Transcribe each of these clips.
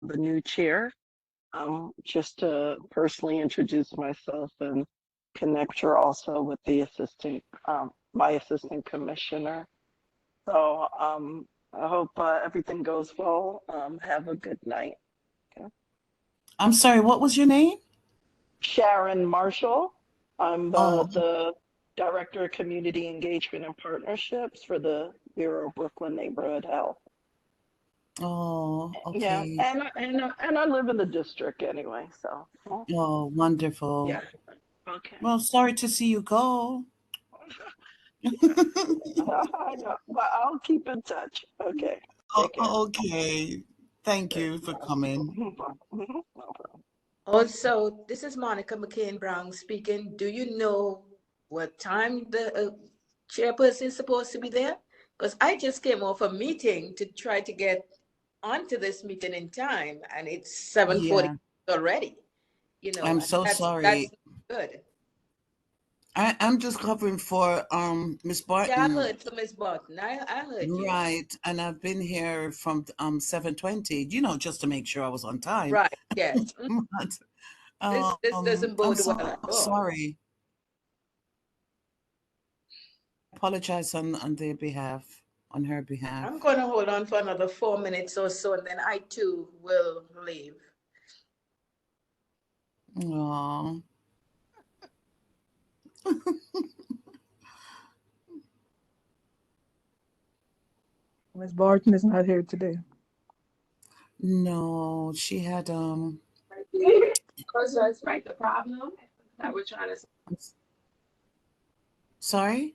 the new chair, just to personally introduce myself and connect her also with the my assistant commissioner. So I hope everything goes well. Have a good night. Okay. I'm sorry, what was your name? Sharon Marshall. I'm Oh, the Director of Community Engagement and Partnerships for the Bureau of Brooklyn Neighborhood Health. oh, Yeah, okay. and I live in the district anyway, so Oh, wonderful. yeah. Okay. Well, sorry to see you go. Yeah, I know, but I'll keep in touch. Okay. Take care. Okay. Thank Sure. you for coming. No problem. Also, this is Monica McCain Brown speaking. Do you know what time the chairperson is supposed to be there? Because I just came off a meeting to try to get onto this meeting in time, and it's 7:40 Yeah, already. I'm And so that's sorry. good. I'm just covering for Miss Yeah, I Barton. heard from Miss Barton. I heard you. Right, and I've been here from 7:20, just to make sure I was on time. Right. Yes. But This doesn't I'm bode well so at all. sorry. Apologize on their behalf, on her behalf. I'm going to hold on for another 4 minutes or so, and then I too will leave. Oh, Miss Barton is not here today. no, she had So that's right. The problem that we're trying to. sorry?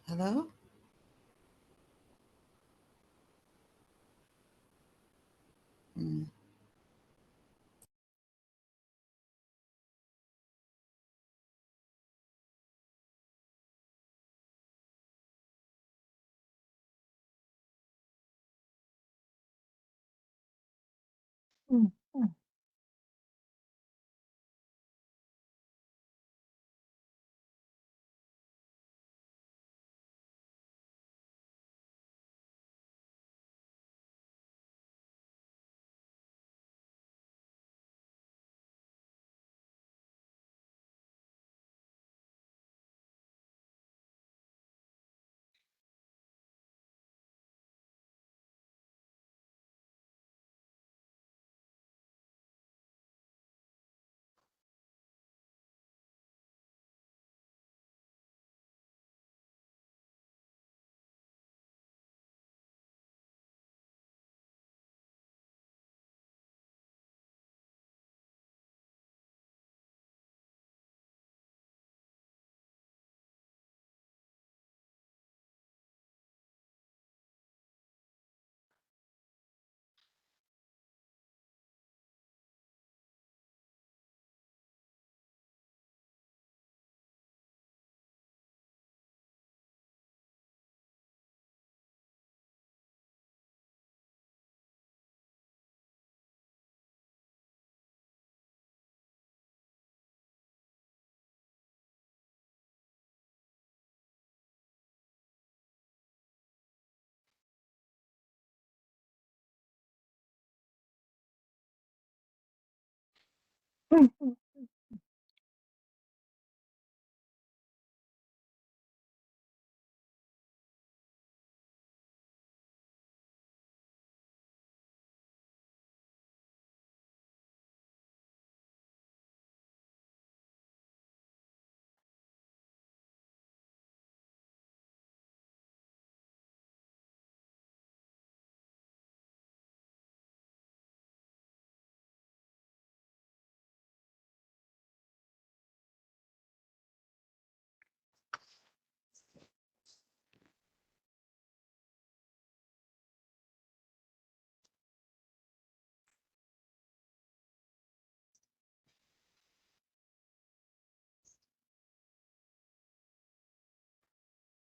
Hello? Mm. Mm, mm.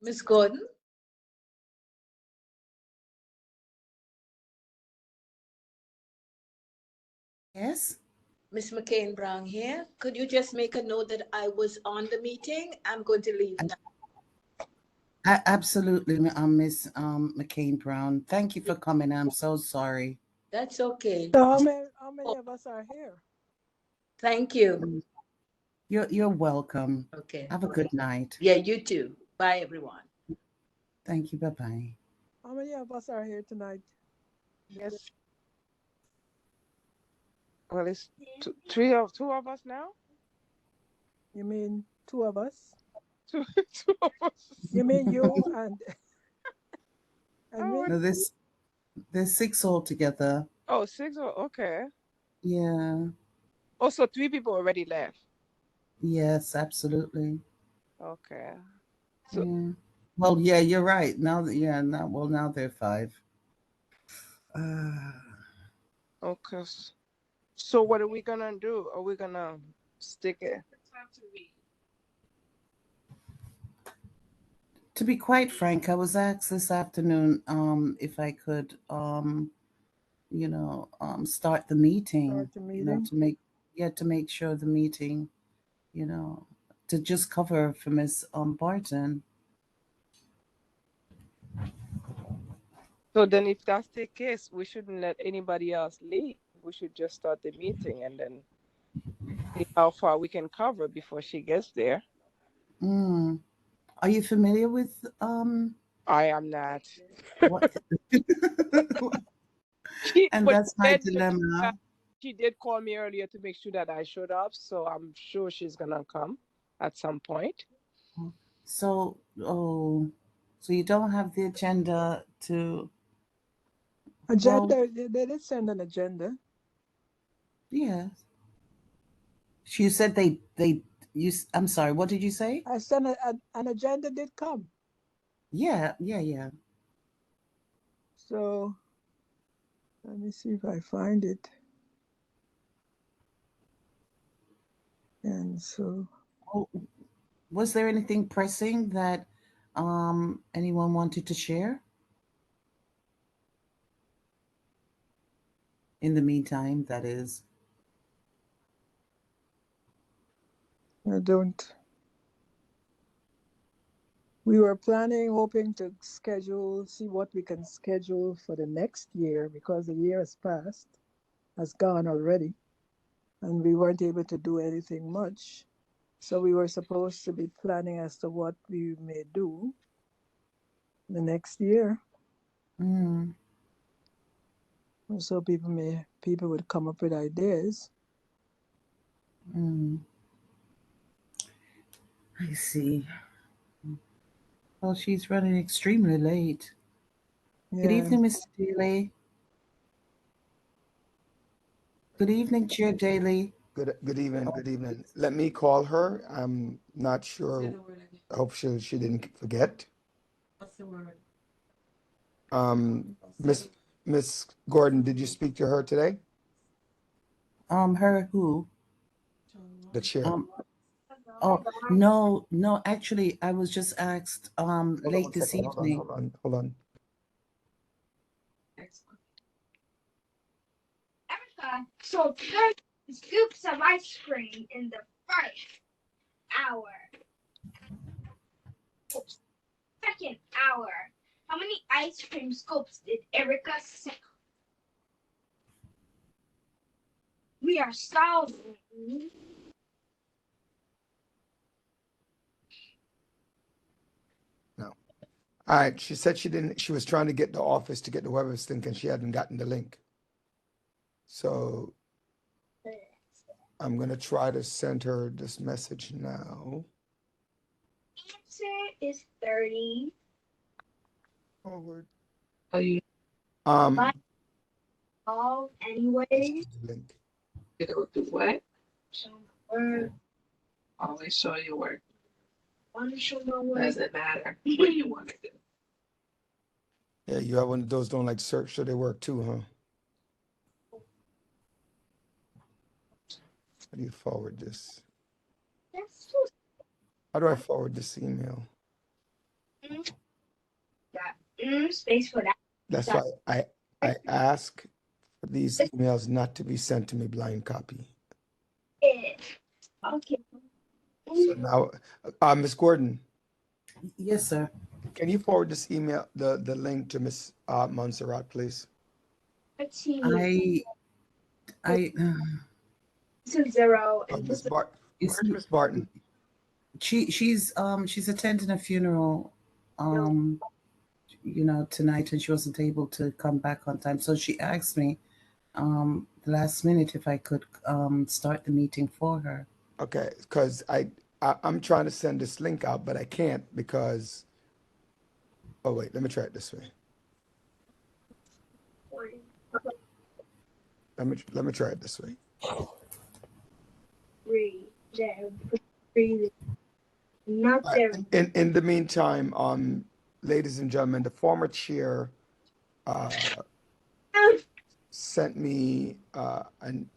Miss Gordon, Yes? Miss McCain Brown here. Could you just make a note that I was on the meeting? I'm going to leave now. Absolutely, Miss McCain Brown. Thank you for coming. I'm so sorry. That's okay. So how many of us are here? Thank you. You're welcome. Okay. Have a good night. Yeah, you too. Bye, everyone. Thank you. Bye bye. How many of us are here tonight? Yes. Well, it's two of us now. You mean two of us? Two of us. You mean you and Oh, me? No, there's 6 altogether. Oh, six. Oh, okay. Yeah. Oh, so 3 people already left. Yes, absolutely. Okay. So Yeah. Well, yeah, you're right. Now they're 5. Uh, okay. So what are we gonna do? Are we gonna stick it? to be quite frank, I was asked this afternoon if I could start the meeting, Start the meeting? to make sure the meeting, you know, to just cover for Miss Barton. So then, if that's the case, we shouldn't let anybody else leave. We should just start the meeting and then see how far we can cover before she gets there. Mm. Are you familiar with I am not. what? And But that's my dilemma. she did call me earlier to make sure that I showed up, so I'm sure she's gonna come at some point. So, so you don't have the agenda to? Agenda? Well, They did send an agenda. yeah. She said I'm sorry, what did you say? I sent an agenda did come. Yeah. So let me see if I find it. And so Oh, was there anything pressing that anyone wanted to share? In the meantime, that is. I don't. We were planning, hoping to see what we can schedule for the next year because the year has gone already, and we weren't able to do anything much. So we were supposed to be planning as to what we may do the next year. Mm, So people would come up with ideas. mm, I see. Well, she's running extremely late. Good Yeah. evening, Mr. Daly. Good evening, Chair Daly. Good evening. Good evening. Let me call her. I'm not sure. I hope she didn't forget. What's the word? Miss Gordon, did you speak to her today? Her who? The chair. Oh, no, actually, I was just asked Hold on late one this second. evening. Hold on. Erica sold 10 scoops of ice cream in the first hour. Second hour. How many ice cream scoops did Erica sell? We are solving. No. All right. She said she was trying to get the office to get the Weber's link and she hadn't gotten the link. So I'm gonna try to send her this message now. Answer is 30. Forward. Are you Um, All anyway. link. gonna do what? Or Always show your work. want to show my work. Doesn't matter what you want to do. Yeah, you have one of those don't like search so they work too, huh? How do you forward this? That's just How do I forward this email? space for that. That's why I ask for these emails not to be sent to me blind copy. Okay. So now, Miss Gordon, Yes, sir. Can you forward this email, the link to Miss Montserrat, please? Let's see. I This is 0 and Miss this is Bart, you where's see, Miss Barton? she's attending a funeral tonight, and she wasn't able to come back on time. So she asked me the last minute if I could start the meeting for her. Okay, because I'm trying to send this link out, but I can't because, oh wait, let me try it this way. Let me try it this way. 3, 3, not All right, 0. in the meantime, ladies and gentlemen, the former chair sent me an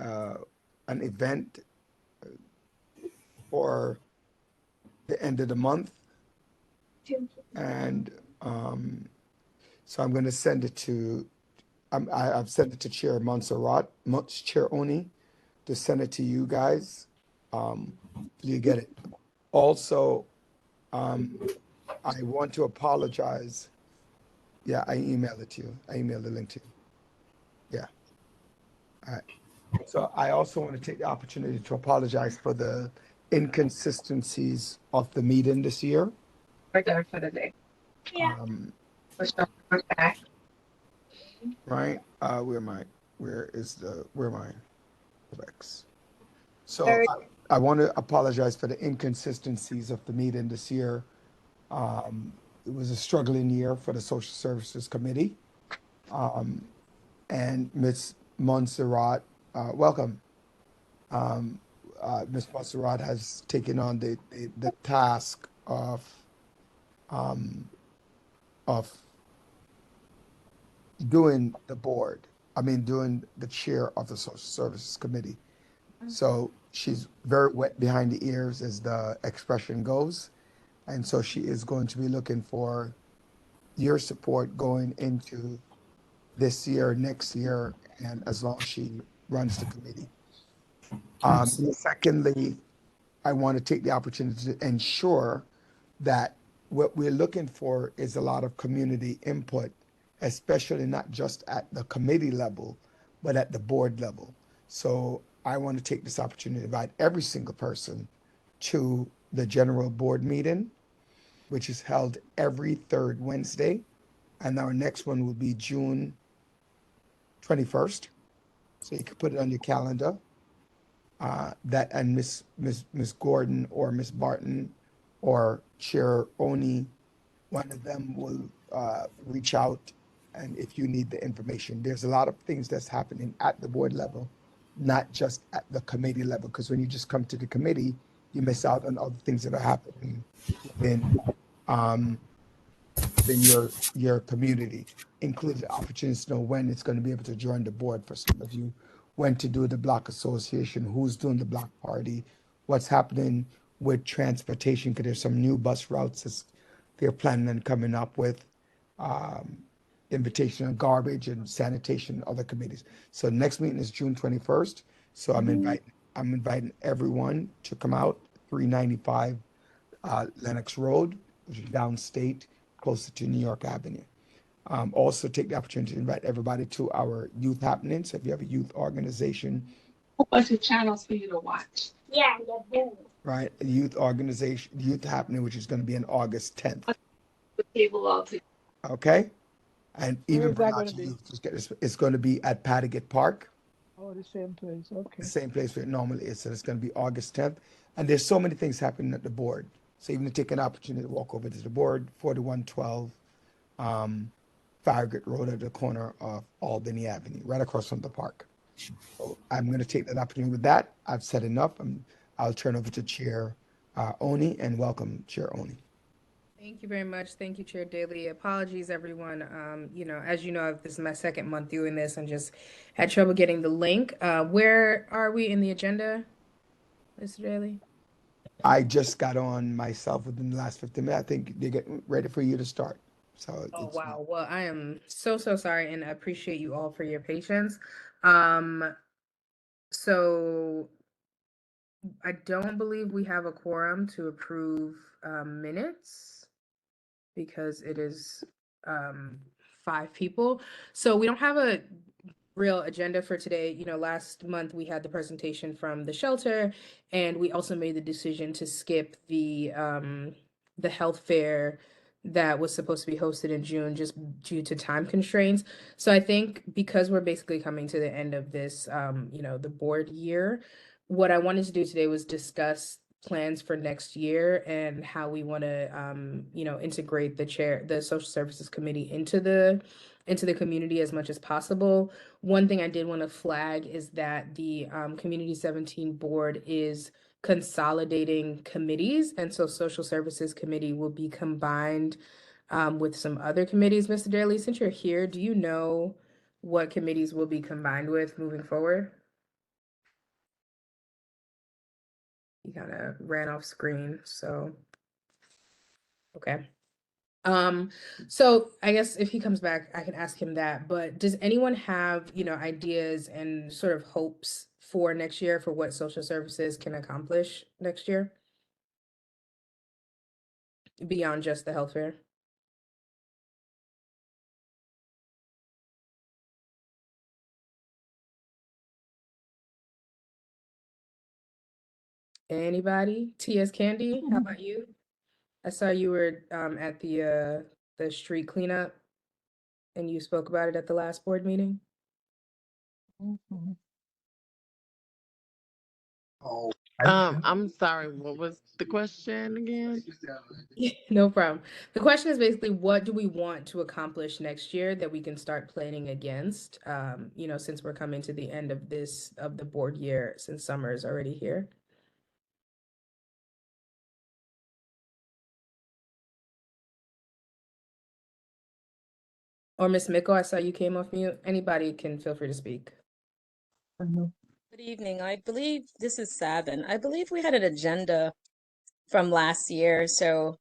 event for the end of the month, and so I'm going to send it to. I've sent it to Chair Montserrat, Chair Oni, to send it to you guys. You get it. Also, I want to apologize. Yeah, I emailed it to you. I emailed the link to you. Yeah. All right. So I also want to take the opportunity to apologize for the inconsistencies of the meeting this year. We're done for the day. Yeah. Let's start back. Right? Where am I? Where am I? Rex. So Very- I want to apologize for the inconsistencies of the meeting this year. It was a struggling year for the Social Services Committee. And Ms. Montserrat, welcome. Ms. Montserrat has taken on the task of doing the board. I mean, doing the chair of the Social Services Committee. So she's very wet behind the ears, as the expression goes. And so she is going to be looking for your support going into this year, next year, and as long as she runs the committee. Absolutely. Secondly, I want to take the opportunity to ensure that what we're looking for is a lot of community input, especially not just at the committee level, but at the board level. So I want to take this opportunity to invite every single person to the general board meeting, which is held every third Wednesday. And our next one will be June 21st. So you can put it on your calendar. That and Miss Gordon or Miss Barton or Chair Oni, one of them will reach out. And if you need the information, there's a lot of things that's happening at the board level, not just at the committee level. Because when you just come to the committee, you miss out on other things that are happening in your community, including opportunities to know when it's going to be able to join the board for some of you, when to do the block association, who's doing the block party, what's happening with transportation, because there's some new bus routes that they're planning on coming up with, invitation on garbage and sanitation, other committees. So next meeting is June 21st. So I'm inviting everyone to come out, 395 Lenox Road, which is downstate, closer to New York Avenue. Also take the opportunity to invite everybody to our youth happenings. If you have a youth organization, A bunch of channels for you to watch. Yeah, the boom. right? A youth organization, youth happening, which is going to be on August 10th. The table all together. Okay? And Where even is that bring gonna out be? your youth. It's going to be at Pattagate Park, Oh, the same place. Okay. the same place where it normally is. So it's going to be August 10th. And there's so many things happening at the board. So even to take an opportunity to walk over to the board, 4112 Farragut Road at the corner of Albany Avenue, right across from the park. So I'm going to take that opportunity with that. I've said enough. I'll turn over to Chair Oni, and welcome, Chair Oni. Thank you very much. Thank you, Chair Daly. Apologies, everyone. As you know, this is my second month doing this and just had trouble getting the link. Where are we in the agenda, Mr. Daly? I just got on myself within the last 15 minutes. I think they're getting ready for you to start. So Oh, it's, wow. Well, I am so sorry, and I appreciate you all for your patience. So I don't believe we have a quorum to approve minutes because it is 5 people. So we don't have a real agenda for today. You know, last month we had the presentation from the shelter, and we also made the decision to skip the health fair that was supposed to be hosted in June just due to time constraints. So I think because we're basically coming to the end of this you know, the board year, what I wanted to do today was discuss plans for next year and how we want to you know, integrate the social services committee into the community as much as possible. One thing I did want to flag is that the Community 17 board is consolidating committees, and so social services committee will be combined with some other committees. Mr. Daly, since you're here, do you know what committees will be combined with moving forward? He kind of ran off screen, so okay. So I guess if he comes back, I can ask him that. But does anyone have, you know, ideas and sort of hopes for next year for what social services can accomplish next year beyond just the health fair? Anybody? TS Candy, how about you? I saw you were at the street cleanup and you spoke about it at the last board meeting. Mhm. I'm sorry, what was the question again? No problem. The question is basically, what do we want to accomplish next year that we can start planning against? You know, since we're coming to the end of the board year, since summer is already here. Or Miss Miko, I saw you came off mute. Anybody can feel free to speak. Mhm. Good evening. I believe this is Sabin. I believe we had an agenda from last year, so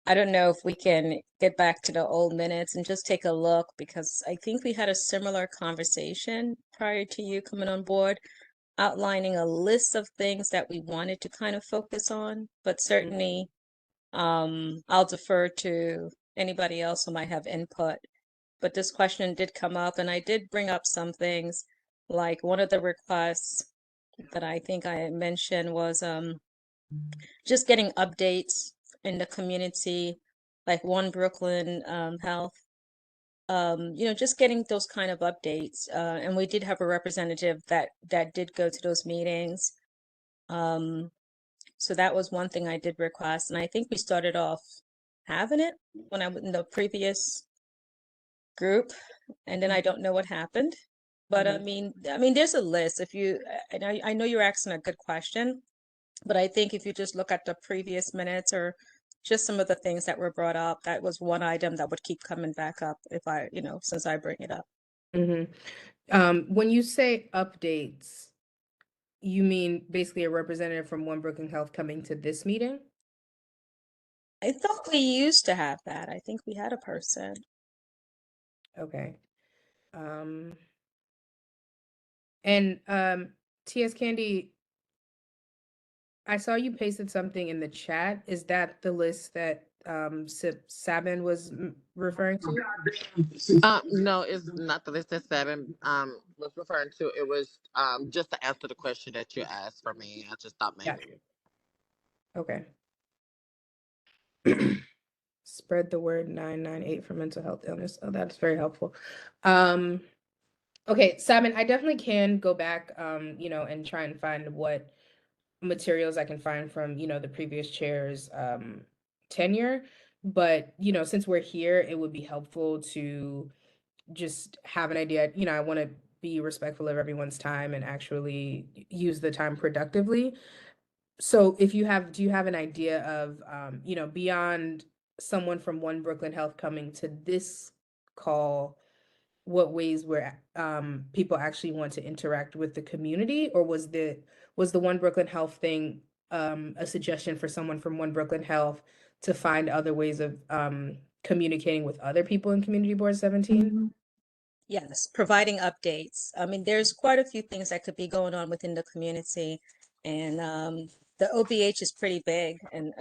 I don't know if we can get back to the old minutes and just take a look, because I think we had a similar conversation prior to you coming on board, outlining a list of things that we wanted to kind of focus on, but certainly I'll defer to anybody else who might have input. But this question did come up, and I did bring up some things, like one of the requests that I think I had mentioned was just getting updates in the community, like One Brooklyn Health. You know, just getting those kind of updates. And we did have a representative that did go to those meetings. So that was one thing I did request, and I think we started off having it when I was in the previous group, and then I don't know what happened. But I mean, there's a list. If you, and I know you're asking a good question, but I think if you just look at the previous minutes or just some of the things that were brought up, that was one item that would keep coming back up if I, you know, since I bring it up. When you say updates, you mean basically a representative from One Brooklyn Health coming to this meeting? I thought we used to have that. I think we had a person. Okay. And TS Candy, I saw you pasted something in the chat. Is that the list that Sabin was referring to? No, it's not the list that Seven was referring to. It was just to answer the question that you asked for me. I just thought maybe. Okay. Spread the word 998 for mental health illness. Oh, that's very helpful. Okay, Sabin, I definitely can go back, you know, and try and find what materials I can find from, you know, the previous chair's tenure. But, you know, since we're here, it would be helpful to just have an idea. You know, I want to be respectful of everyone's time and actually use the time productively. So if you have, do you have an idea of, you know, beyond someone from One Brooklyn Health coming to this call, what ways where people actually want to interact with the community? Or was the One Brooklyn Health thing a suggestion for someone from One Brooklyn Health to find other ways of communicating with other people in Community Board 17? Yes, providing updates. I mean, there's quite a few things that could be going on within the community, and the OBH is pretty big, and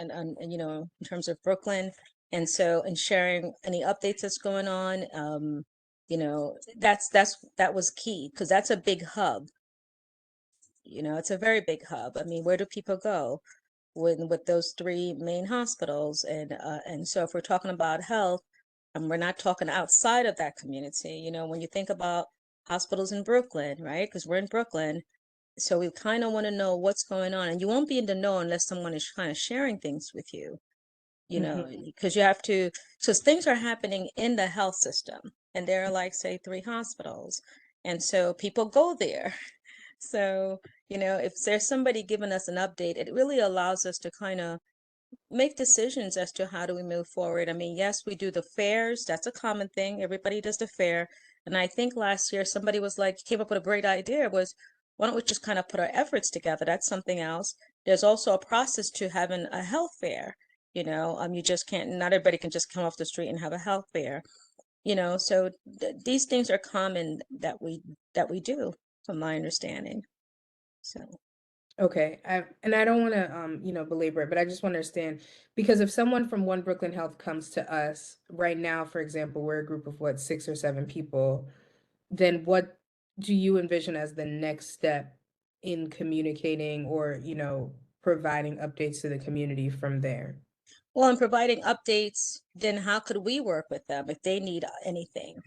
you know, in terms of Brooklyn, And so, and sharing any updates that's going on, you know, that was key because that's a big hub. You know, it's a very big hub. I mean, where do people go with those three main hospitals? And so if we're talking about health, and we're not talking outside of that community, you know, when you think about hospitals in Brooklyn, right? Because we're in Brooklyn, so we kind of want to know what's going on, and you won't be in the know unless someone is kind of sharing things with you, you know, because you have to, because things are happening in the health system, and there are like, say, 3 hospitals, and so people go there. So, you know, if there's somebody giving us an update, it really allows us to kind of make decisions as to how do we move forward. I mean, yes, we do the fairs. That's a common thing. Everybody does the fair. And I think last year somebody was like, came up with a great idea was, why don't we just kind of put our efforts together? That's something else. There's also a process to having a health fair. You know, you just can't, not everybody can just come off the street and have a health fair. You know, so these things are common that we do, from my understanding. So. Okay, and I don't want to, you know, belabor it, but I just want to understand because if someone from One Brooklyn Health comes to us right now, for example, we're a group of what, 6 or 7 people, then what do you envision as the next step in communicating or, you know, providing updates to the community from there? Well, in providing updates, then how could we work with them if they need anything?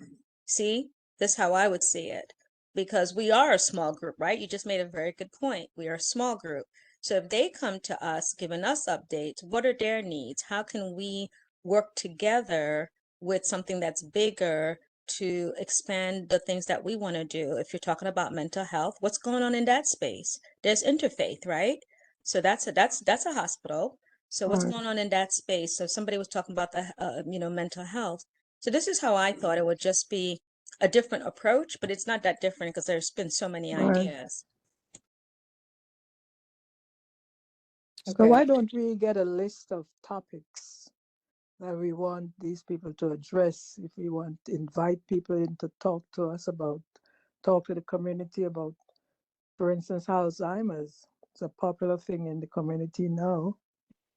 See, this is how I would see it. Because we are a small group, right? You just made a very good point. We are a small group. So if they come to us, giving us updates, what are their needs? How can we work together with something that's bigger to expand the things that we want to do? If you're talking about mental health, what's going on in that space? There's Interfaith, right? So that's a hospital. So what's Right. going on in that space? So somebody was talking about the you know, mental health. So this is how I thought it would just be a different approach, but it's not that different because there's been so many Right. ideas. So Okay. why don't we get a list of topics that we want these people to address? If we want to invite people in to talk to us about, talk to the community about, for instance, Alzheimer's. It's a popular thing in the community now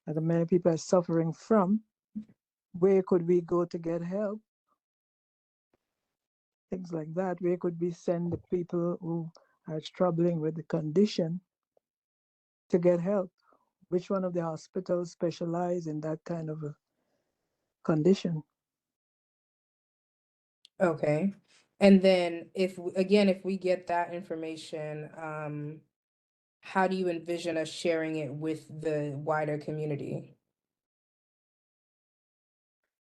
that many people are suffering from. Where could we go to get help? Things like that. Where could we send the people who are struggling with the condition to get help? Which one of the hospitals specialize in that kind of a condition? Okay. And then if we get that information, how do you envision us sharing it with the wider community?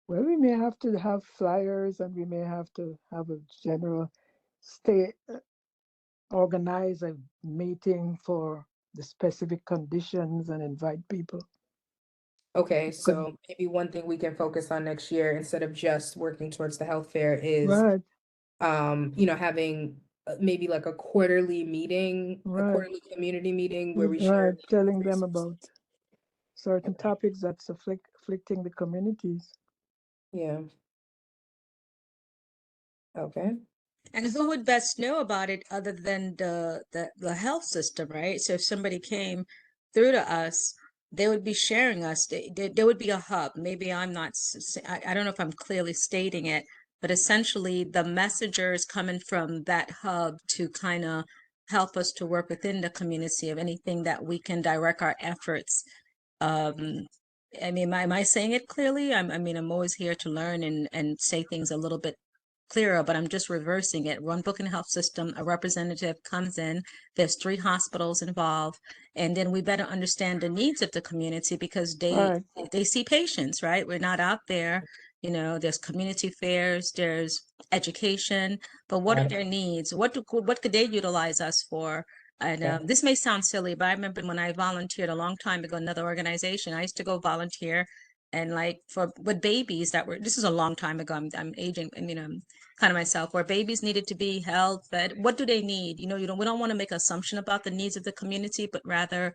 Well, we may have to have flyers and we may have to have a general organize a meeting for the specific conditions and invite people. Okay, so maybe one thing we can focus on next year instead of just working towards the health fair is, Right, you know, having maybe like a quarterly meeting, a right, quarterly community meeting where we share right. Telling them resources. about certain topics that's afflicting the communities. Yeah. Okay. And who would best know about it other than the health system, right? So if somebody came through to us, they would be sharing us. There would be a hub. Maybe I'm not, I don't know if I'm clearly stating it, but essentially the messengers coming from that hub to kind of help us to work within the community of anything that we can direct our efforts. I mean, am I saying it clearly? I mean, I'm always here to learn and say things a little bit clearer, but I'm just reversing it. One Brooklyn Health System, a representative comes in, there's 3 hospitals involved, and then we better understand the needs of the community because Right, they see patients, right? We're not out there, you know, there's community fairs, there's education, but what are their needs? What could they utilize us for? And Okay. this may sound silly, but I remember when I volunteered a long time ago, another organization, I used to go volunteer and like with babies that were, this is a long time ago, I'm aging, I mean, I'm kind of myself, where babies needed to be held, fed. What do they need? You know, we don't want to make assumption about the needs of the community, but rather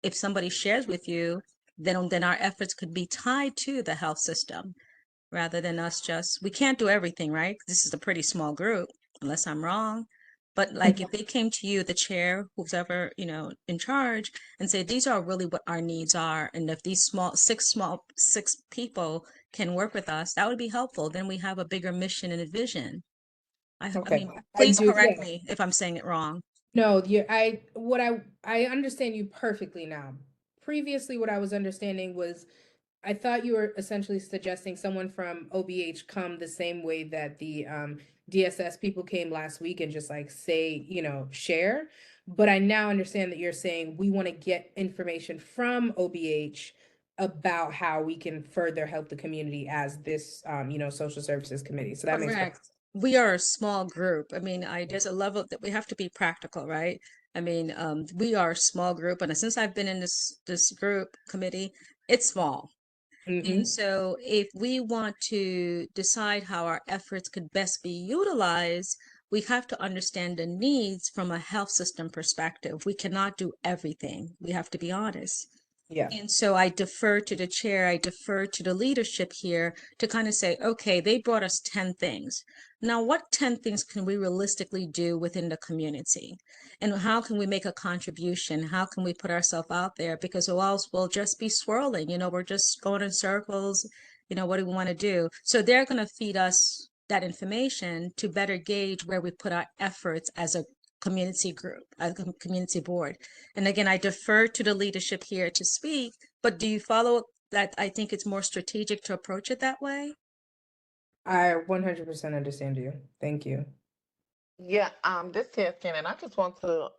if somebody shares with you, then our efforts could be tied to the health system rather than us just, we can't do everything, right? This is a pretty small group, unless I'm wrong. But like if they came to you, the chair, who's ever, you know, in charge, and say, these are really what our needs are. And if these six people can work with us, that would be helpful. Then we have a bigger mission and a vision. I Okay. mean, I please do, correct yeah. me if I'm saying it wrong. No, I understand you perfectly now. Previously, what I was understanding was I thought you were essentially suggesting someone from OBH come the same way that the DSS people came last week and just like say, you know, share. But I now understand that you're saying we want to get information from OBH about how we can further help the community as this, you know, social services committee. So that makes Correct. sense. We are a small group. I mean, there's a level that we have to be practical, right? I mean, we are a small group, and since I've been in this group committee, it's small. And so if we want to decide how our efforts could best be utilized, we have to understand the needs from a health system perspective. We cannot do everything. We have to be honest. Yeah. And so I defer to the chair, I defer to the leadership here to kind of say, okay, they brought us 10 things. Now, what 10 things can we realistically do within the community? And how can we make a contribution? How can we put ourselves out there? Because or else we'll just be swirling, you know, we're just going in circles. You know, what do we want to do? So they're going to feed us that information to better gauge where we put our efforts as a community group, as a community board. And again, I defer to the leadership here to speak, but do you follow that? I think it's more strategic to approach it that way. I 100% understand you. Thank you. Yeah, this is Ken, and I just want to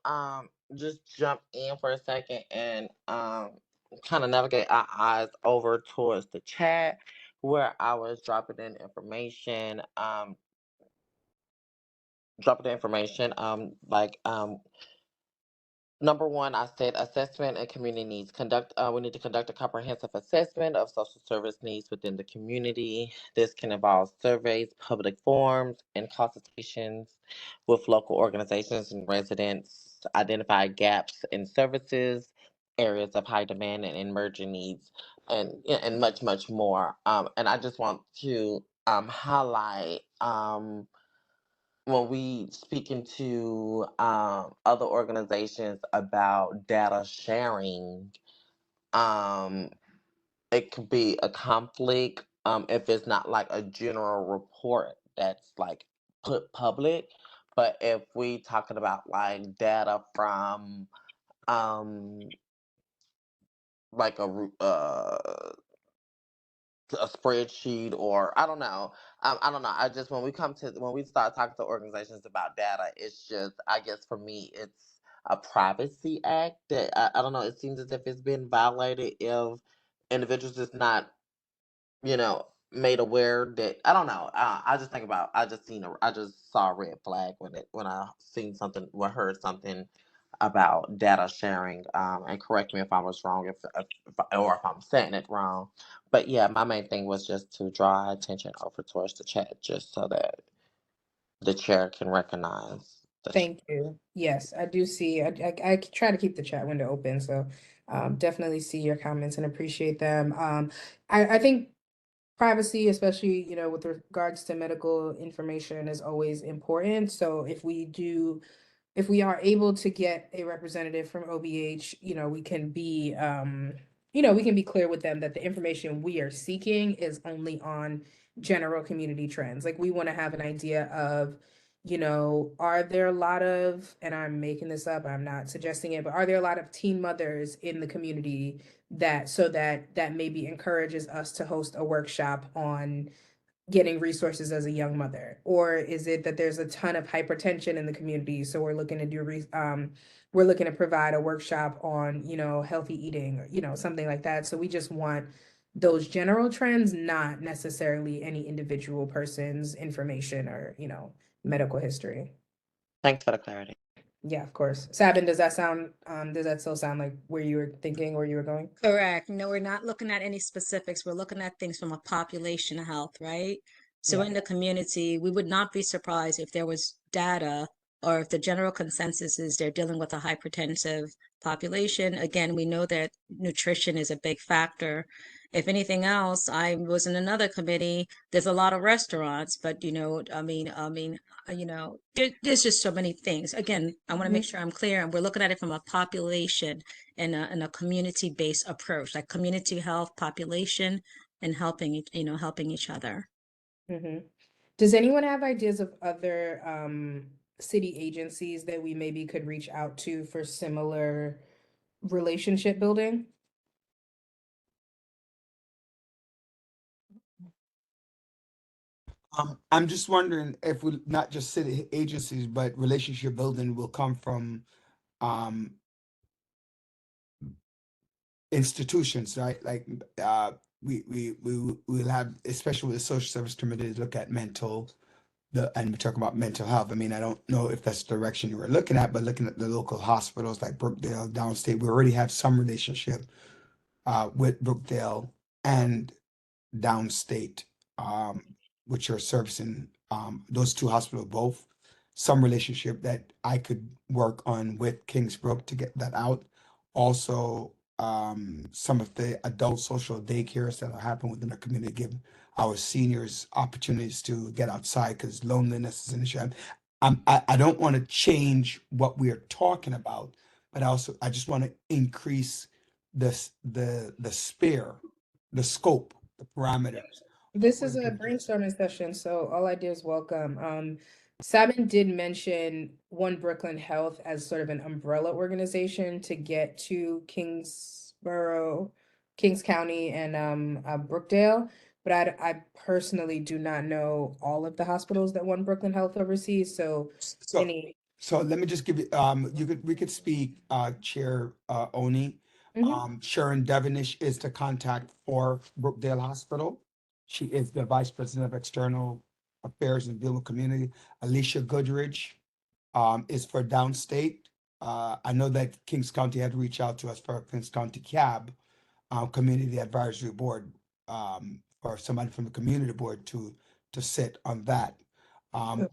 just jump in for a second and kind of navigate our eyes over towards the chat where I was dropping in information, Number one, I said assessment and community needs. We need to conduct a comprehensive assessment of social service needs within the community. This can involve surveys, public forums, and consultations with local organizations and residents to identify gaps in services, areas of high demand and emerging needs, and much, much more. And I just want to highlight. When we speaking to other organizations about data sharing, um, it could be a conflict if it's not like a general report that's like put public. But if we talking about like data from um, like a spreadsheet or I don't know. I don't know. I just when we start talking to organizations about data, it's just I guess for me it's a privacy act that I don't know. It seems as if it's been violated if individuals is not made aware that I don't know. I just think about I just saw a red flag when I seen something or heard something about data sharing. And correct me if I was wrong or if I'm saying it wrong. But yeah, my main thing was just to draw attention over towards the chat, just so that the chair can recognize the chat. Thank you. Yes, I do see. I try to keep the chat window open, so definitely see your comments and appreciate them. I think privacy, especially, you know, with regards to medical information, is always important. So if we are able to get a representative from OBH, you know, we can be we can be clear with them that the information we are seeking is only on general community trends. Like we want to have an idea of, you know, are there a lot of, and I'm making this up, I'm not suggesting it, but are there a lot of teen mothers in the community that maybe encourages us to host a workshop on getting resources as a young mother? Or is it that there's a ton of hypertension in the community, so we're looking to we're looking to provide a workshop on, you know, healthy eating, or, you know, something like that. So we just want those general trends, not necessarily any individual person's information or, you know, medical history. Thanks for the clarity. Yeah, of course. Sabin, does that still sound like where you were thinking, where you were going? Correct. No, we're not looking at any specifics. We're looking at things from a population health, right? So Yeah. in the community, we would not be surprised if there was data or if the general consensus is they're dealing with a hypertensive population. Again, we know that nutrition is a big factor. if anything else, I was in another committee. There's a lot of restaurants, but there's just so many things. Again, I want to make sure I'm clear, and we're looking at it from a population and a community-based approach, like community health, population, and helping each other. Mm-hmm. Does anyone have ideas of other city agencies that we maybe could reach out to for similar relationship building? I'm just wondering if we not just city agencies, but relationship building will come from um, institutions, right? Like we'll have, especially with the social service committee, look at and we talk about mental health. I mean, I don't know if that's the direction you were looking at, but looking at the local hospitals like Brookdale, downstate, we already have some relationship with Brookdale and downstate, um, which are servicing those two hospitals both. Some relationship that I could work on with Kingsbrook to get that out. Also, some of the adult social daycares that are happening within the community give our seniors opportunities to get outside because loneliness is an issue. I don't want to change what we are talking about, but I just want to increase the sphere, the scope, the parameters. This is a brainstorming session, so all ideas welcome. Simon did mention One Brooklyn Health as sort of an umbrella organization to get to Kingsborough, Kings County, and Brookdale. But I personally do not know all of the hospitals that One Brooklyn Health oversees. So So, any. so let me just give you, we could speak, Chair, Oni. Mhm. Sharon Devonish is the contact for Brookdale Hospital. She is the Vice President of External Affairs and Deal with Community. Alicia Goodrich, is for downstate. I know that Kings County had reached out to us for Kings County CAB, Community Advisory Board, or somebody from the community board to sit on that.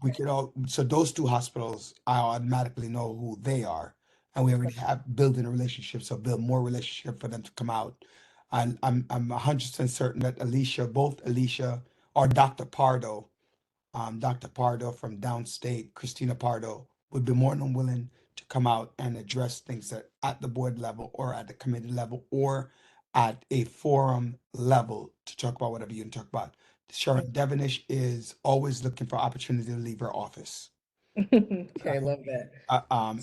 We could so those two hospitals, I automatically know who they are. And we already have building a relationship, so build more relationship for them to come out. And I'm 100% certain that both Alicia or Dr. Pardo from downstate, Christina Pardo, would be more than willing to come out and address things at the board level or at the committee level or at a forum level to talk about whatever you can talk about. Sharon Devonish is always looking for opportunity to leave her office. Okay, love that.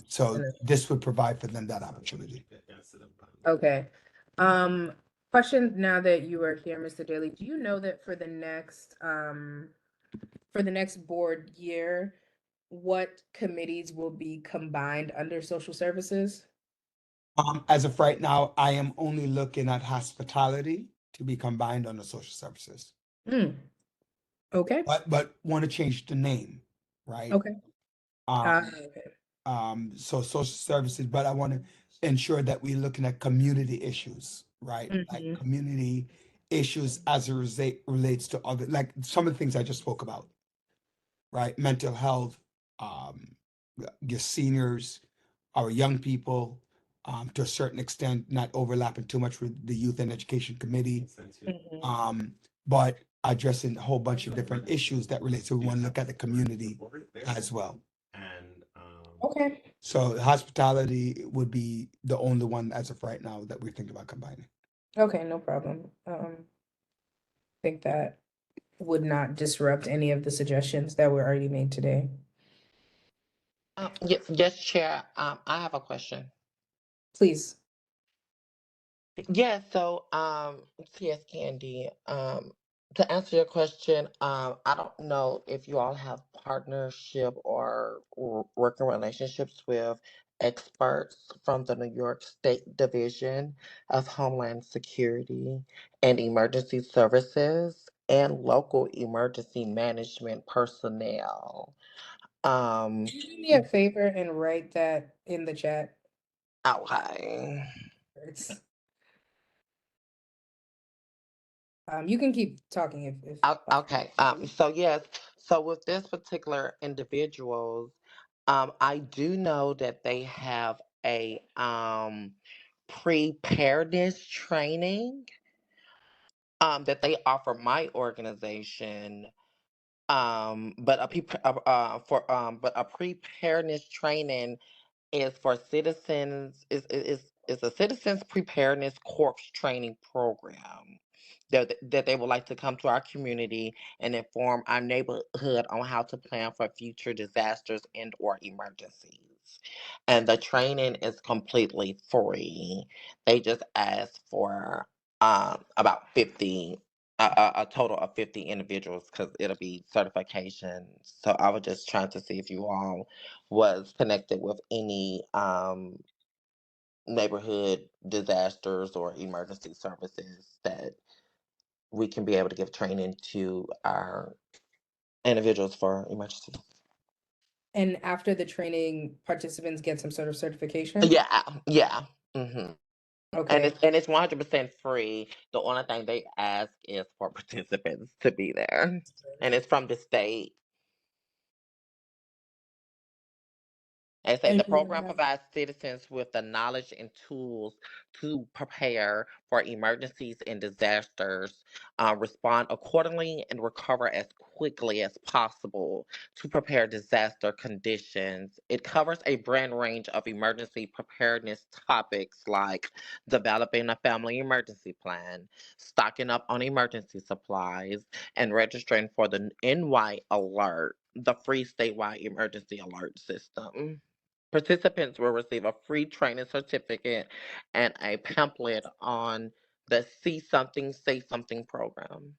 So this would provide for them that opportunity. Okay. Question now that you are here, Mr. Daly, do you know that for the next board year, what committees will be combined under social services? As of right now, I am only looking at hospitality to be combined under social services. Okay. But want to change the name, right? Okay. So social services, but I want to ensure that we're looking at community issues, right? Like community issues as it relates to other, like some of the things I just spoke about, right? Mental health, your seniors, our young people, to a certain extent, not overlapping too much with the Youth and Education Committee, but addressing a whole bunch of different issues that relate. So we want to look at the community as well. Okay. So hospitality would be the only one as of right now that we're thinking about combining. Okay, no problem. Think that would not disrupt any of the suggestions that were already made today. Yes, Chair. I have a question. Please. Yeah, so CS Candy, to answer your question, I don't know if you all have partnership or working relationships with experts from the New York State Division of Homeland Security and Emergency Services and local emergency management personnel. Can you do me a favor and write that in the chat? Okay. You can keep talking if Okay. So yes. So with this particular individuals, I do know that they have a preparedness training that they offer my organization, but a preparedness training is for citizens is a citizens preparedness corps training program that they would like to come to our community and inform our neighborhood on how to plan for future disasters and or emergencies. And the training is completely free. They just ask for about 50 a total of 50 individuals because it'll be certification. So I was just trying to see if you all was connected with any neighborhood disasters or emergency services that we can be able to give training to our individuals for emergencies. And after the training, participants get some sort of certification? Yeah. hmm Okay. And it's 100% free. The only thing they ask is for participants to be there, and it's from the state. They say And the program provides citizens with the knowledge and tools to prepare for emergencies and disasters, respond accordingly, and recover as quickly as possible to prepare disaster conditions. It covers a broad range of emergency preparedness topics like developing a family emergency plan, stocking up on emergency supplies, and registering for the NY Alert, the free statewide emergency alert system. Participants will receive a free training certificate and a pamphlet on the See Something, Say Something program.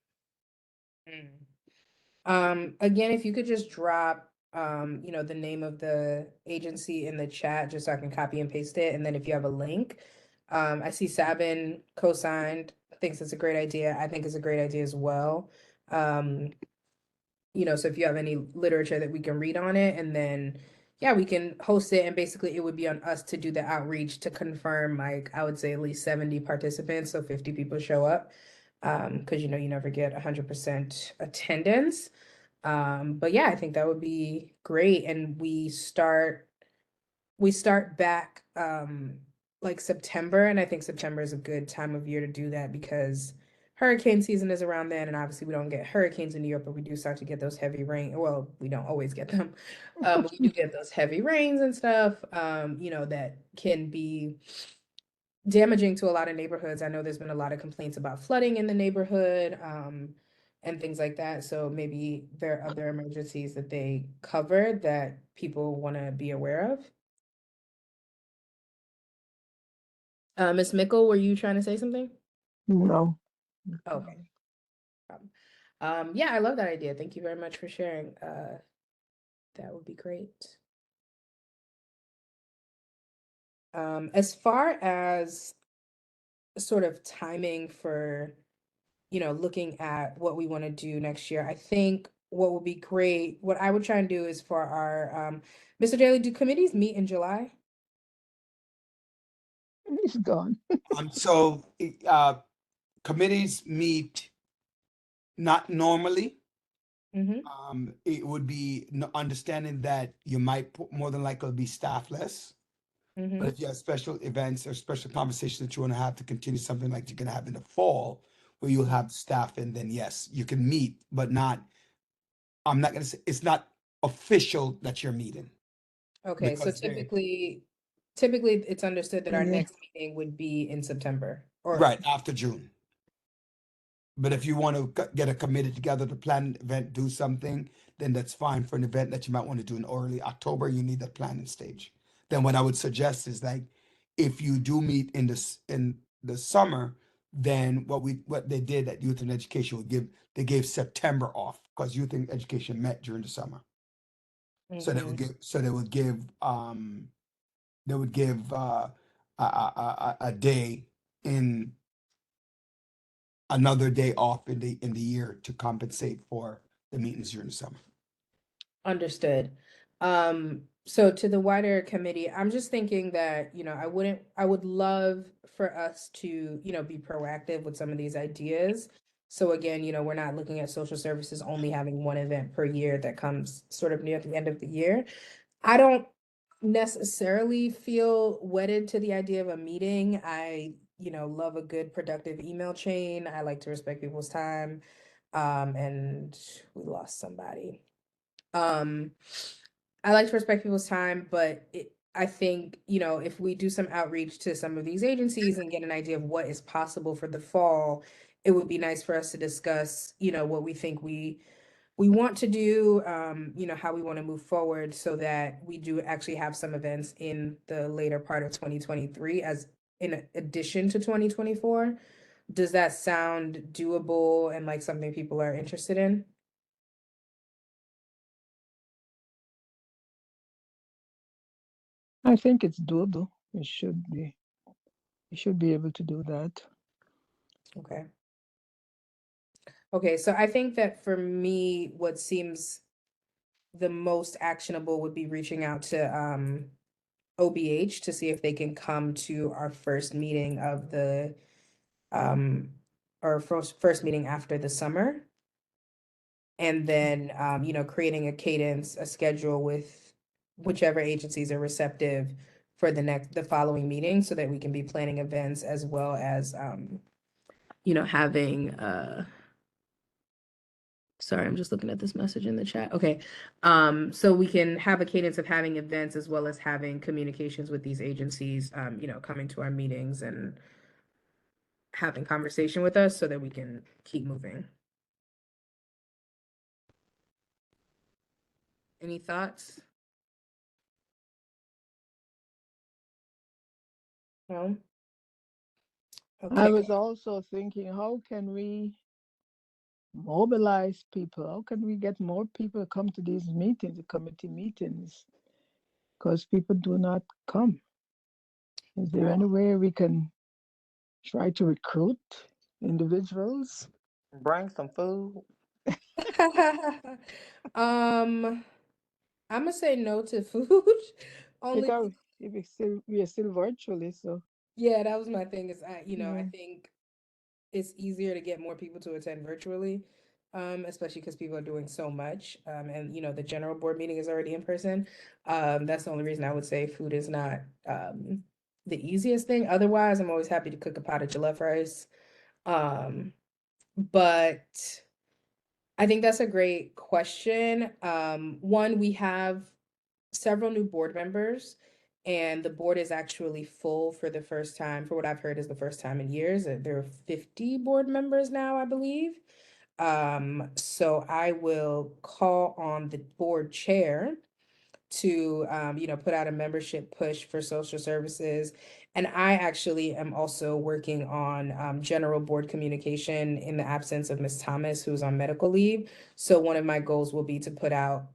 Again, if you could just drop, the name of the agency in the chat, just so I can copy and paste it. And then if you have a link, I see Sabin co-signed, thinks it's a great idea. I think it's a great idea as well. So if you have any literature that we can read on it, and then, yeah, we can host it. And basically it would be on us to do the outreach to confirm, like, I would say at least 70 participants. So 50 people show up. Because, you never get 100% attendance. But yeah, I think that would be great. And we start back like September, and I think September is a good time of year to do that because hurricane season is around then, and obviously we don't get hurricanes in New York, but we do start to get those heavy rain. Well, we don't always get them. But we do get those heavy rains and stuff, that can be damaging to a lot of neighborhoods. I know there's been a lot of complaints about flooding in the neighborhood, and things like that. So maybe there are other emergencies that they cover that people want to be aware of. Ms. Mickle, were you trying to say something? No. Okay. Yeah, I love that idea. Thank you very much for sharing. That would be great. As far as sort of timing for, looking at what we want to do next year, I think what would be great, what I would try and do is for our, Mr. Daly, do committees meet in July? He's gone. So committees meet not normally. It would be understanding that you might more than likely be staffless. But if you have special events or special conversations that you want to have to continue something like you're going to have in the fall, where you'll have staff, and then yes, you can meet, but not. I'm not going to say it's not official that you're meeting. Okay, so because typically it's understood that our next meeting would be in September or right after June. But if you want to get a committee together to plan an event, do something, then that's fine. For an event that you might want to do in early October, you need that planning stage. Then what I would suggest is, like, if you do meet in the summer, then what they did at Youth and Education they gave September off because Youth and Education met during the summer. So they would give a day in another day off in the year to compensate for the meetings during the summer. Understood. So to the wider committee, I'm just thinking that, I would love for us to, be proactive with some of these ideas. So again, we're not looking at social services only having one event per year that comes sort of near the end of the year. I don't necessarily feel wedded to the idea of a meeting. I love a good productive email chain. I like to respect people's time. And we lost somebody. I like to respect people's time, but I think, if we do some outreach to some of these agencies and get an idea of what is possible for the fall, it would be nice for us to discuss, what we think we want to do, how we want to move forward so that we do actually have some events in the later part of 2023 as in addition to 2024. Does that sound doable and like something people are interested in? I think it's doable. We should be able to do that. Okay. Okay, so I think that for me, what seems the most actionable would be reaching out to OBH to see if they can come to our first meeting of the our first meeting after the summer. And then creating a cadence, a schedule with whichever agencies are receptive for the following meeting so that we can be planning events as well as having sorry, I'm just looking at this message in the chat. Okay. So we can have a cadence of having events as well as having communications with these agencies, coming to our meetings and having conversation with us so that we can keep moving. Any thoughts? No? I Okay. was also thinking, how can we mobilize people? How can we get more people to come to these meetings, the committee meetings? Because people do not come. Is there any way we can try to recruit individuals? Bring some food. I'm gonna say no to food. Only Because if we are still virtually, so yeah, that was my thing is I yeah. think it's easier to get more people to attend virtually, especially because people are doing so much. And the general board meeting is already in person. That's the only reason I would say food is not the easiest thing. Otherwise, I'm always happy to cook a pot of jollof rice. But I think that's a great question. One, we have several new board members, and the board is actually full for the first time, for what I've heard is the first time in years. There are 50 board members now, I believe. So I will call on the board chair to put out a membership push for social services. And I actually am also working on general board communication in the absence of Ms. Thomas, who's on medical leave. So one of my goals will be to put out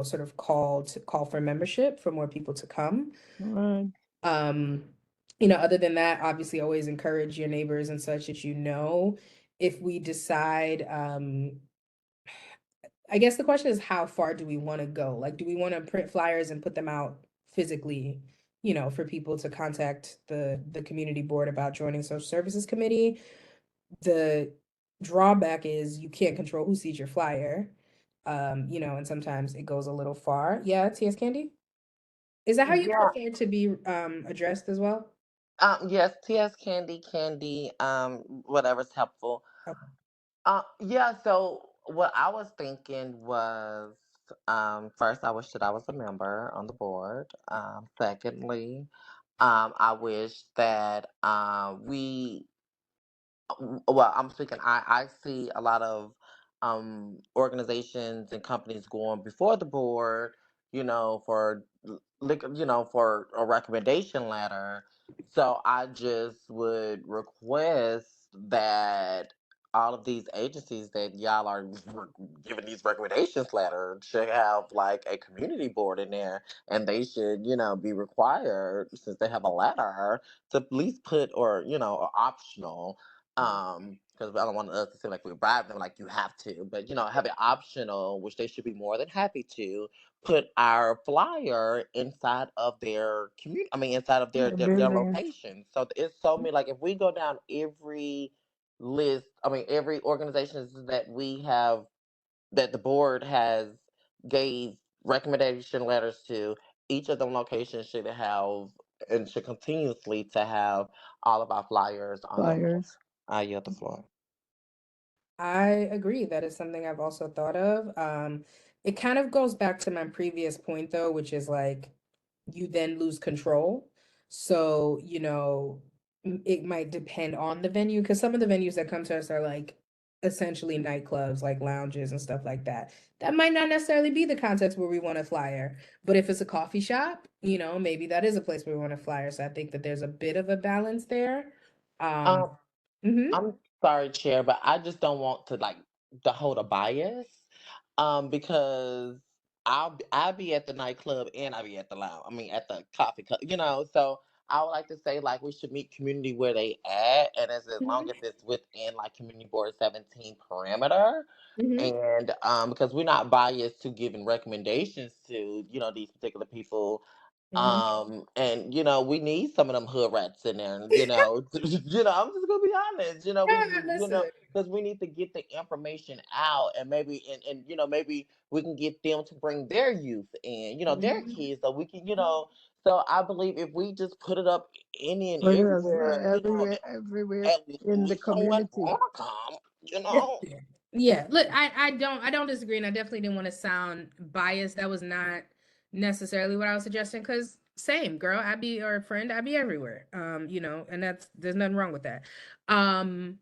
sort of call for membership for more people to come. Right. Other than that, obviously always encourage your neighbors and such that if we decide I guess the question is how far do we want to go? Like, do we want to print flyers and put them out physically, for people to contact the community board about joining social services committee? The drawback is you can't control who sees your flyer. And sometimes it goes a little far. Yeah, TS Candy? Is that how you Yeah. prefer to be addressed as well? Yes, TS Candy, whatever's helpful. Okay. Yeah, so what I was thinking was, first, I wish that I was a member on the board. Secondly, I wish that well, I'm speaking, I see a lot of organizations and companies going before the board, for a recommendation letter. So I just would request that all of these agencies that y'all are giving these recommendations letters should have like a community board in there, and they should, be required, since they have a letter, to at least put, or optional, because I don't want us to seem like we bribe them like you have to, but have it optional, which they should be more than happy to put our flyer inside of their community. I mean, inside of their The their buildings. location. So it's so many. Like if we go down every list, I mean, every organization that we have, that the board has gave recommendation letters to, each of them locations should have and should continuously to have all of our flyers on the floor. Flyers. I yield the floor. I agree. That is something I've also thought of. It kind of goes back to my previous point though, which is like you then lose control. So, it might depend on the venue because some of the venues that come to us are like essentially nightclubs, like lounges and stuff like that. That might not necessarily be the context where we want a flyer. But if it's a coffee shop, maybe that is a place where we want a flyer. So I think that there's a bit of a balance there. Um, Mhm. I'm sorry, Chair, but I just don't want to hold a bias, because I'll be at the nightclub and I'll be at the lounge. I mean, at the coffee cup, So I would like to say like we should meet community where they at, and as long Mhm. as it's within like Community Board 17 parameter, Mhm. and because we're not biased to giving recommendations to these particular people. Mhm. And we need some of them hood rats in there, and I'm just gonna be honest, Yeah, listen. because we need to get the information out, and maybe we can get them to bring their youth in, their Mhm. kids, so we can, so I believe if we just put it up any and Put it as everywhere, everywhere at in the least someone community. wanna come, Yeah, look, I don't disagree, and I definitely didn't want to sound biased. That was not necessarily what I was suggesting, because same girl, Abby or friend, Abby everywhere. And there's nothing wrong with that. Um,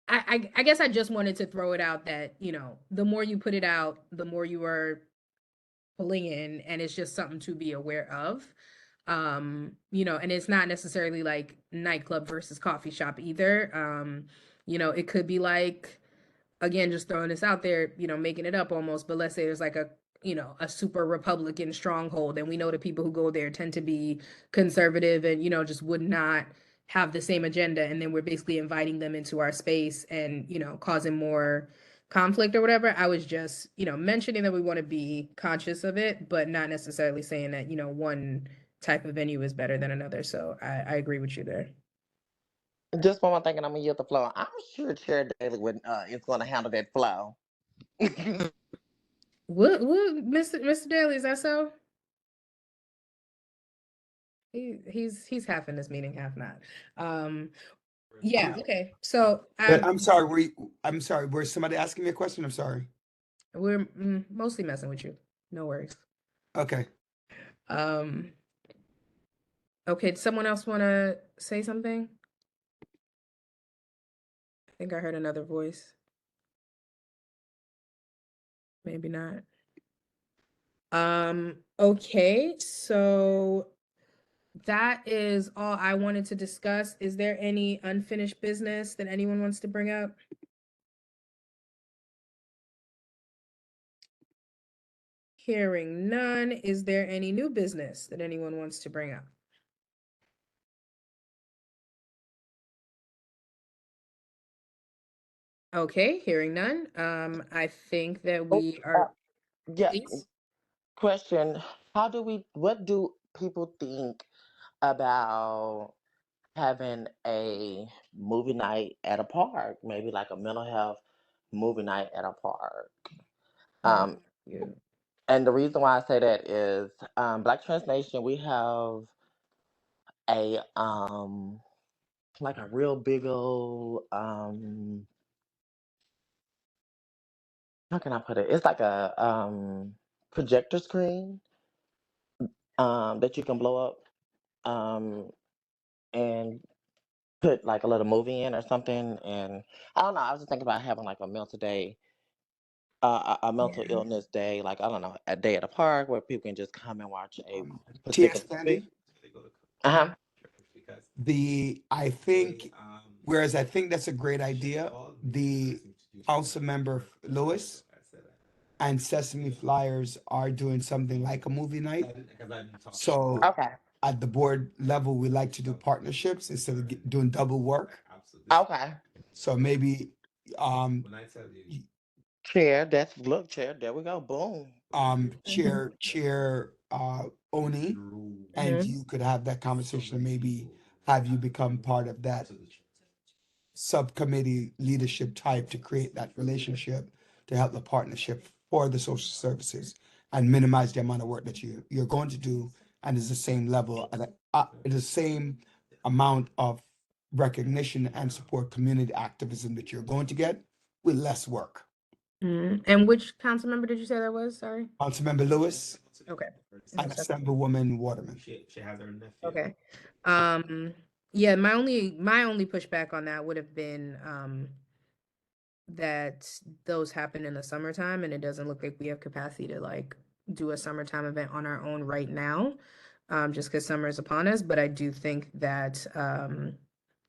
I guess I just wanted to throw it out that, the more you put it out, the more you are pulling in, and it's just something to be aware of. And it's not necessarily like nightclub versus coffee shop either. It could be like, again, just throwing this out there, making it up almost, but let's say there's like a super Republican stronghold, and we know the people who go there tend to be conservative and, just would not have the same agenda. And then we're basically inviting them into our space and, causing more conflict or whatever. I was just, mentioning that we want to be conscious of it, but not necessarily saying that, one type of venue is better than another. So I agree with you there. Just one more thing, and I'm gonna yield the floor. I'm sure Chair Daly is gonna handle that flow. What, Mr. Daly, is that so? He's half in this meeting, half not. Yeah, okay. So But I'm sorry, was somebody asking me a question? I'm sorry. we're mostly messing with you. No worries. Okay. Okay, did someone else want to say something? I think I heard another voice. Maybe not. Okay, so that is all I wanted to discuss. Is there any unfinished business that anyone wants to bring up? Hearing none, is there any new business that anyone wants to bring up? Okay, hearing none. I think that we are. Yeah. Please. Question: what do people think about having a movie night at a park? Maybe like a mental health movie night at a park. Um, Yeah. and the reason why I say that is, Black Trans Nation, we have a like a real big old how can I put it? It's like a projector screen that you can blow up and put like a little movie in or something. And I don't know. I was just thinking about having like a mental day, a mental Yeah. illness day, like I don't know, a day at a park where people can just come and watch a TS particular Sandy, movie. Uh-huh. I think, whereas I think that's a great idea, the council member Lewis and Sesame Flyers are doing something like a movie night. So Okay. at the board level, we like to do partnerships instead of doing double work. Okay. So maybe Chair, Chair, there we go. Boom. Chair Oni, and Mhm. you could have that conversation and maybe have you become part of that subcommittee leadership type to create that relationship to help the partnership for the social services and minimize the amount of work that you're going to do and it's the same level, and the same amount of recognition and support community activism that you're going to get with less work. And which council member did you say that was? Sorry. Councilmember Lewis Okay. and Assemblywoman Waterman. Okay. Yeah, my only pushback on that would have been that those happen in the summertime, and it doesn't look like we have capacity to like do a summertime event on our own right now, just because summer is upon us. But I do think that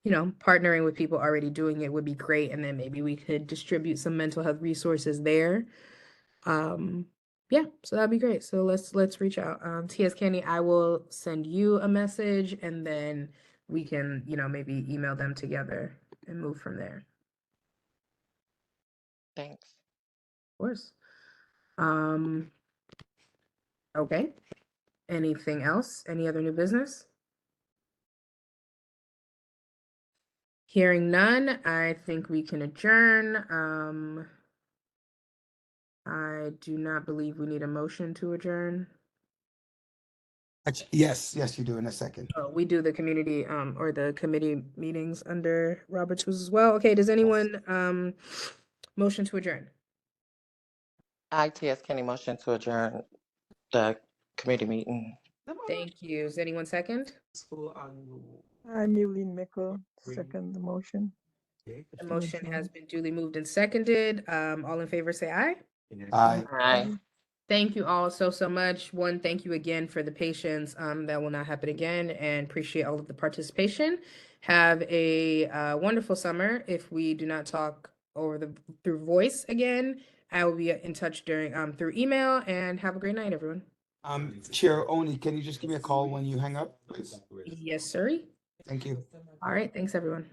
you know, partnering with people already doing it would be great, and then maybe we could distribute some mental health resources there. Yeah, so that'd be great. So let's reach out. T.S. Kenny, I will send you a message, and then we can, you know, maybe email them together and move from there. Thanks. Of course. Okay. Anything else? Any other new business? Hearing none, I think we can adjourn. I do not believe we need a motion to adjourn. Yes, you do in a second. Oh, we do the community or the committee meetings under Robert's rules as well. Okay, does anyone motion to adjourn? T.S. Kenny motion to adjourn the committee meeting. Thank you. Is anyone second? I'm Evelyn Mickle, second the motion. The motion has been duly moved and seconded. All in favor say aye. Aye. Aye. Thank you all so much. One, thank you again for the patience. That will not happen again, and appreciate all of the participation. Have a wonderful summer. If we do not talk through voice again, I will be in touch during through email, and have a great night, everyone. Chair Oni, can you just give me a call when you hang up, please? Yes, sir. Thank you. All right. Thanks, everyone.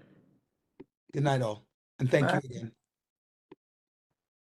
Good night, all, and thank Bye. you again.